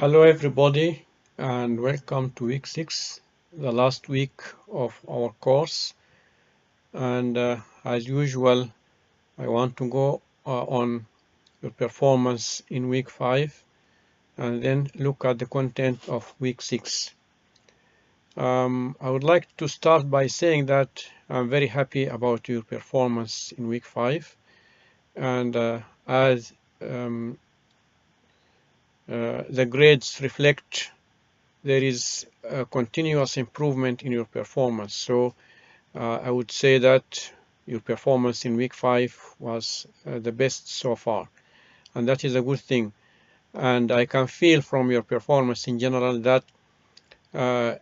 Hello everybody and welcome to week 6, the last week of our course. And as usual, I want to go on your performance in week 5 and then look at the content of week 6. I would like to start by saying that I'm very happy about your performance in week 5, and as the grades reflect, there is a continuous improvement in your performance. So I would say that your performance in week 5 was the best so far, and that is a good thing. And I can feel from your performance in general that uh,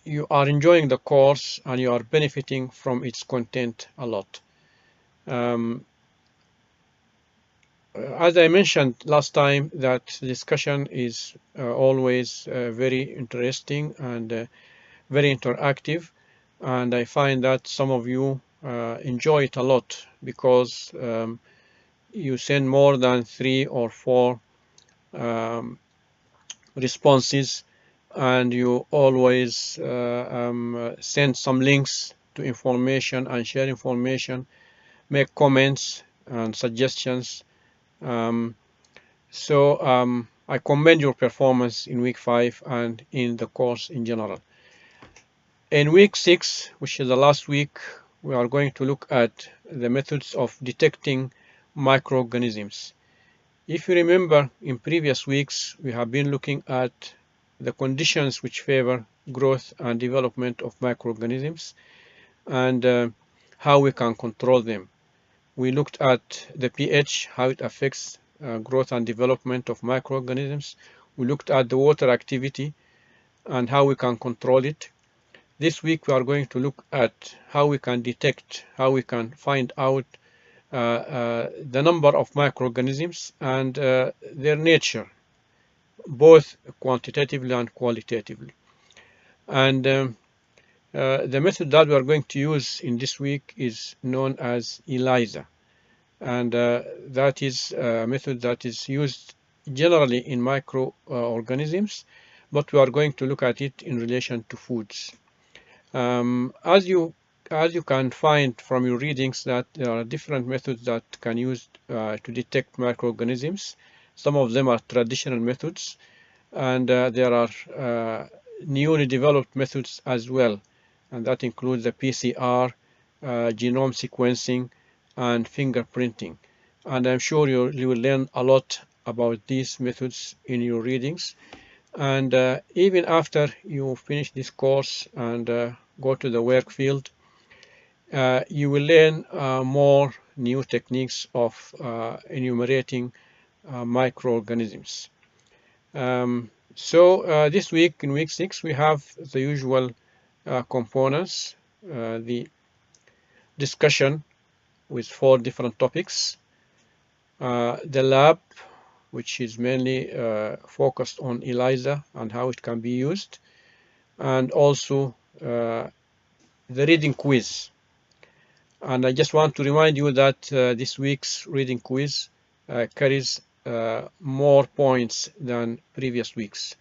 you are enjoying the course and you are benefiting from its content a lot. Um, as I mentioned last time, that discussion is always very interesting and very interactive, and I find that some of you enjoy it a lot because you send more than 3 or 4 um, responses, and you always send some links to information and share information, make comments and suggestions. Um, so I commend your performance in week 5 and in the course in general. In week 6, which is the last week, we are going to look at the methods of detecting microorganisms. If you remember, in previous weeks, we have been looking at the conditions which favor growth and development of microorganisms and how we can control them. We looked at the pH, how it affects growth and development of microorganisms. We looked at the water activity and how we can control it. This week we are going to look at how we can detect, how we can find out the number of microorganisms and their nature, both quantitatively and qualitatively. And the method that we are going to use in this week is known as ELISA. And that is a method that is used generally in microorganisms, but we are going to look at it in relation to foods. As you can find from your readings, that there are different methods that can use to detect microorganisms. Some of them are traditional methods, and there are newly developed methods as well, and that includes the PCR, genome sequencing, and fingerprinting. And I'm sure you will learn a lot about these methods in your readings. And even after you finish this course and go to the work field, you will learn more new techniques of enumerating microorganisms. So this week, in week 6, we have the usual components, the discussion with 4 different topics, the lab, which is mainly focused on ELISA and how it can be used, and also the reading quiz. And I just want to remind you that this week's reading quiz carries more points than previous weeks.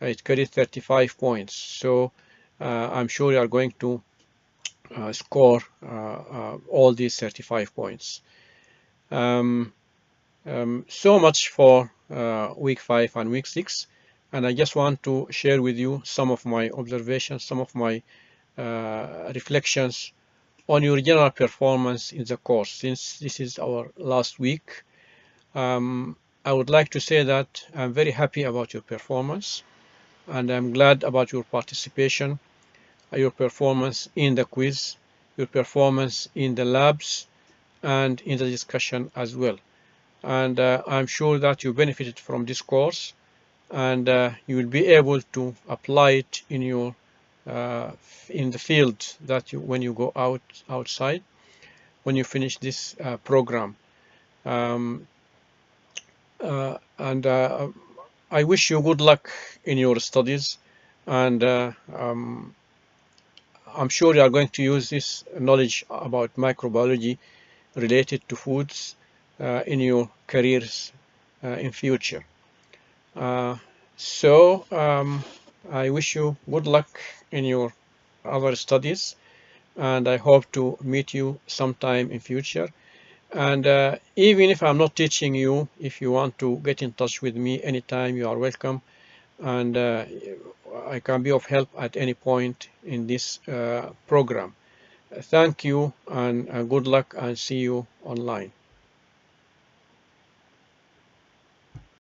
It carries 35 points. So I'm sure you are going to score all these 35 points. So much for week 5 and week 6. And I just want to share with you some of my observations, some of my reflections on your general performance in the course. Since this is our last week, I would like to say that I'm very happy about your performance, and I'm glad about your participation, your performance in the quiz, your performance in the labs, and in the discussion as well. And I'm sure that you benefited from this course, and you will be able to apply it in your in the field that when you go outside, when you finish this program. And I wish you good luck in your studies, and I'm sure you are going to use this knowledge about microbiology related to foods in your careers in future. So I wish you good luck in your other studies, and I hope to meet you sometime in future. And even if I'm not teaching you, if you want to get in touch with me anytime, you are welcome. And I can be of help at any point in this program. Thank you, and good luck, and see you online.